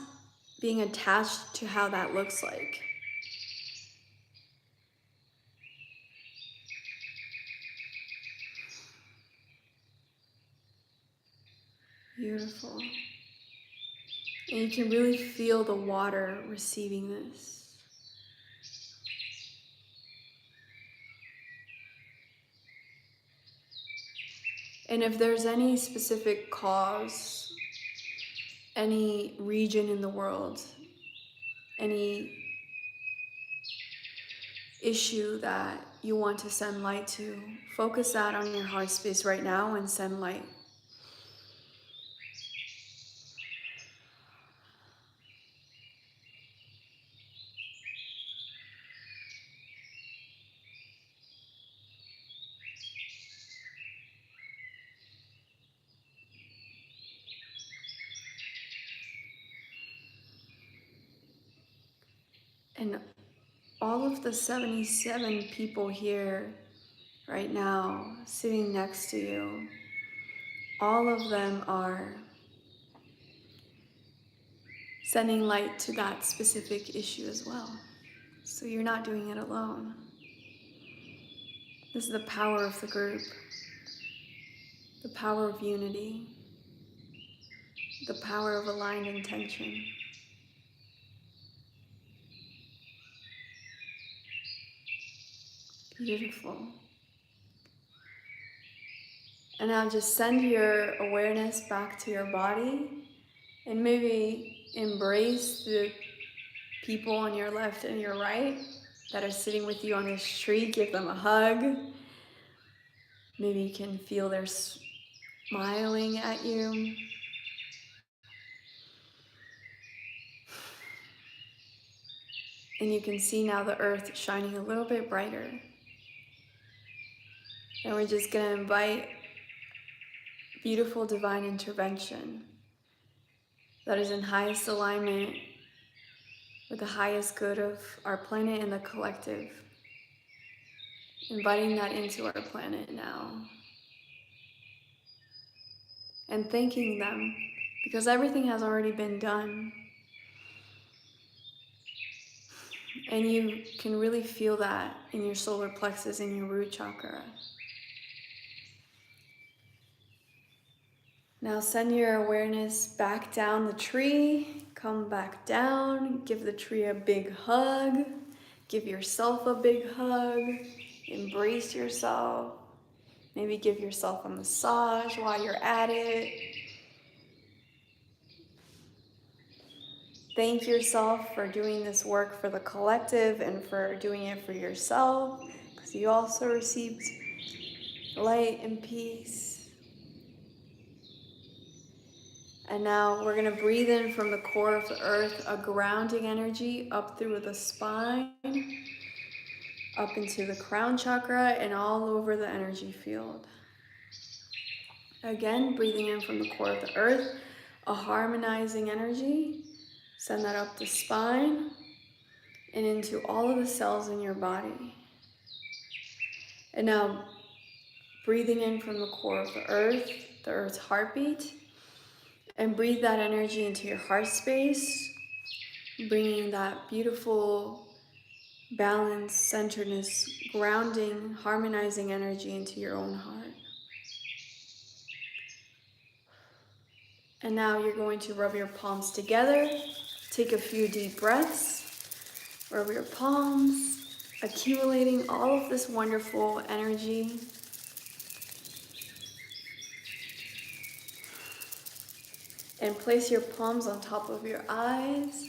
being attached to how that looks like. Beautiful. And you can really feel the water receiving this. And if there's any specific cause, any region in the world, any issue that you want to send light to, focus that on your heart space right now and send light. And all of the 77 people here right now, sitting next to you, all of them are sending light to that specific issue as well. So you're not doing it alone. This is the power of the group, the power of unity, the power of aligned intention. Beautiful. And now just send your awareness back to your body and maybe embrace the people on your left and your right that are sitting with you on this tree. Give them a hug. Maybe you can feel their smiling at you. And you can see now the earth shining a little bit brighter. And we're just going to invite beautiful divine intervention that is in highest alignment with the highest good of our planet and the collective. Inviting that into our planet now. And thanking them because everything has already been done. And you can really feel that in your solar plexus, in your root chakra. Now send your awareness back down the tree. Come back down. Give the tree a big hug. Give yourself a big hug. Embrace yourself. Maybe give yourself a massage while you're at it. Thank yourself for doing this work for the collective and for doing it for yourself, because you also received light and peace. And now we're going to breathe in from the core of the earth a grounding energy up through the spine, up into the crown chakra, and all over the energy field. Again, breathing in from the core of the earth, a harmonizing energy. Send that up the spine and into all of the cells in your body. And now, breathing in from the core of the earth's heartbeat, and breathe that energy into your heart space, bringing that beautiful balance, centeredness, grounding, harmonizing energy into your own heart. And now you're going to rub your palms together. Take a few deep breaths. Rub your palms, accumulating all of this wonderful energy. And place your palms on top of your eyes.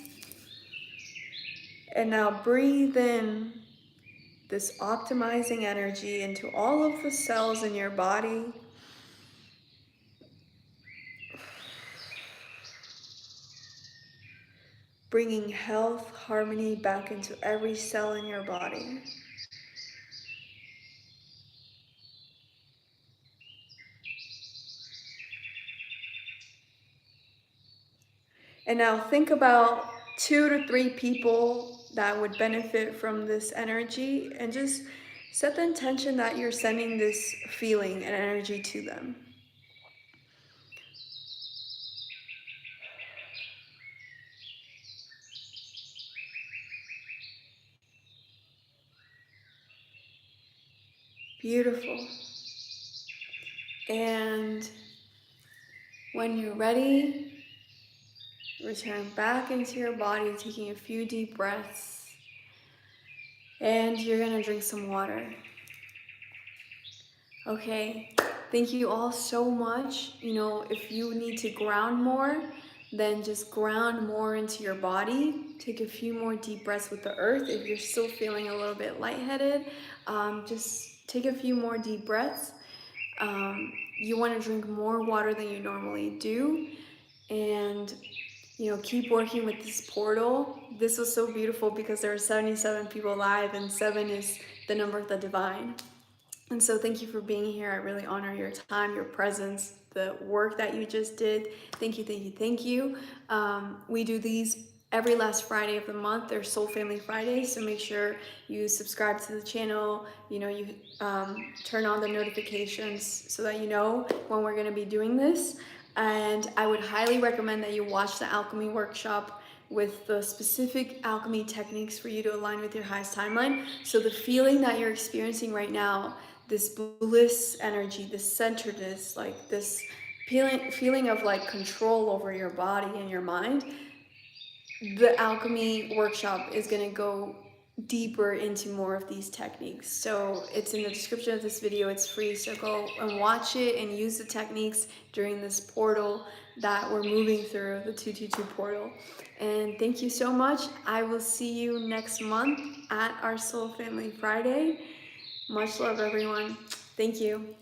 And now breathe in this optimizing energy into all of the cells in your body. Bringing health, harmony back into every cell in your body. And now think about 2 to 3 people that would benefit from this energy, and just set the intention that you're sending this feeling and energy to them. Beautiful. And when you're ready, return back into your body, taking a few deep breaths. And you're gonna drink some water. Okay, thank you all so much. You know, if you need to ground more, then just ground more into your body. Take a few more deep breaths with the earth. If you're still feeling a little bit lightheaded, just take a few more deep breaths. You want to drink more water than you normally do, and you know, keep working with this portal. This was so beautiful because there are 77 people live, and 7 is the number of the divine. And so thank you for being here. I really honor your time, your presence, the work that you just did. Thank you, thank you, thank you. We do these every last Friday of the month. They're Soul Family Fridays, so make sure you subscribe to the channel. You know, you turn on the notifications so that you know when we're gonna be doing this. And I would highly recommend that you watch the alchemy workshop with the specific alchemy techniques for you to align with your highest timeline. So the feeling that you're experiencing right now, this bliss energy, this centeredness, like this feeling of like control over your body and your mind, the alchemy workshop is going to go deeper into more of these techniques. So it's in the description of this video. It's free, so go and watch it and use the techniques during this portal that we're moving through, the 222 portal. And thank you so much. I will see you next month at our Soul Family Friday. Much love, everyone. Thank you.